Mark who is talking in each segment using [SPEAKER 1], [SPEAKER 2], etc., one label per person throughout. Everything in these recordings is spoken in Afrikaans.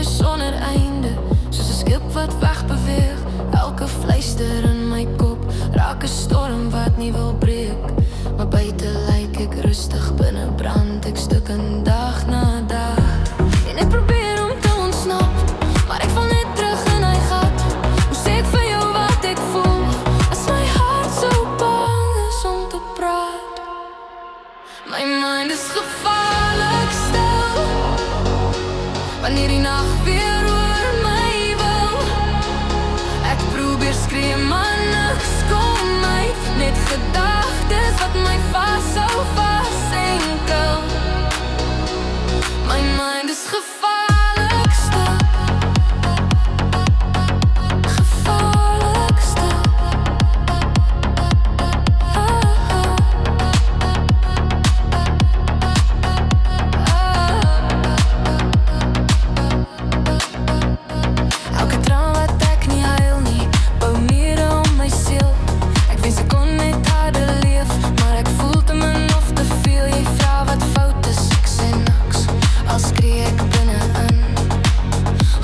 [SPEAKER 1] denke sonder einde, soos 'n skip wat wegbeweeg. Elke fluister in my kop raak 'n storm wat nie wil breek. Maar buite lyk ek rustig, binne brand ek stukken dag na dag. En ek probeer om te ontsnap, maar ek val net terug in hy gat. Hoe sê ek vir jou wat ek voel, as my hart so bang is om te praat? My mind is gevaarlik stil, wanneer die nacht weer oor my wil. Ek probeer skree, maar niks kom uit, net gedagtes wat my vashou, vasenkel. My mind is gevaarlik stil, gevaarlik stil. Elke traan wat ek nie huil nie, bou mure om my siel. Ek wens ek kon net harder leef, maar ek voel te min of te veel. Jy vra wat fout is, ek sê niks, al skree ek binne-in.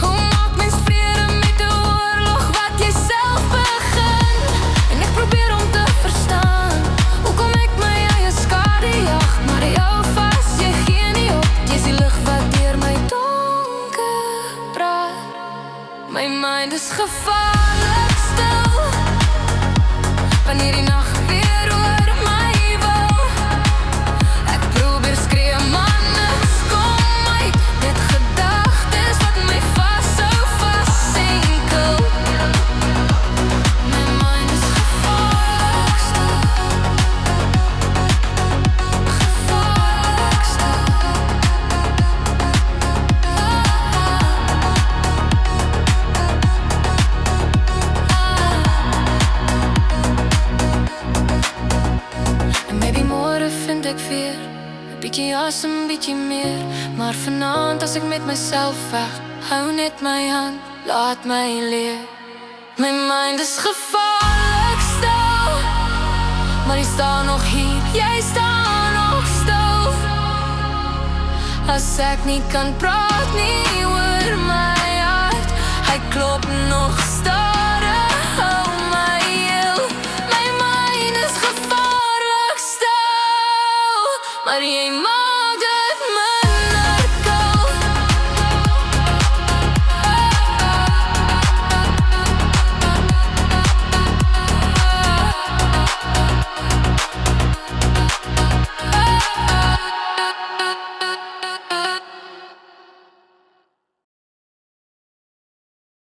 [SPEAKER 1] Hoe maak mens vrede met 'n oorlog wat jy self begin? En ek probeer om te verstaan, hoekom ek my eie skade jag. Maar jy hou vas, jy gee nie op, jy's die lig wat deur my donker praat. My mind is gevaarlik stil, wanneer die nacht weer oor my wil. Ek probeer skree, maar niks kom uit, net gedagtes wat my vashou, vasenkel. My mind is gevaarlik stil, gevaarlik stil. En maybe môre vind ek weer 'n bietjie asem, bietjie meer. Maar vanaand as ek met myself weg, hou net my hand, laat my leer. My mind is gevaarlik stil, maar jy staan nog hier, jy staan nog stil. As ek nie kan praat nie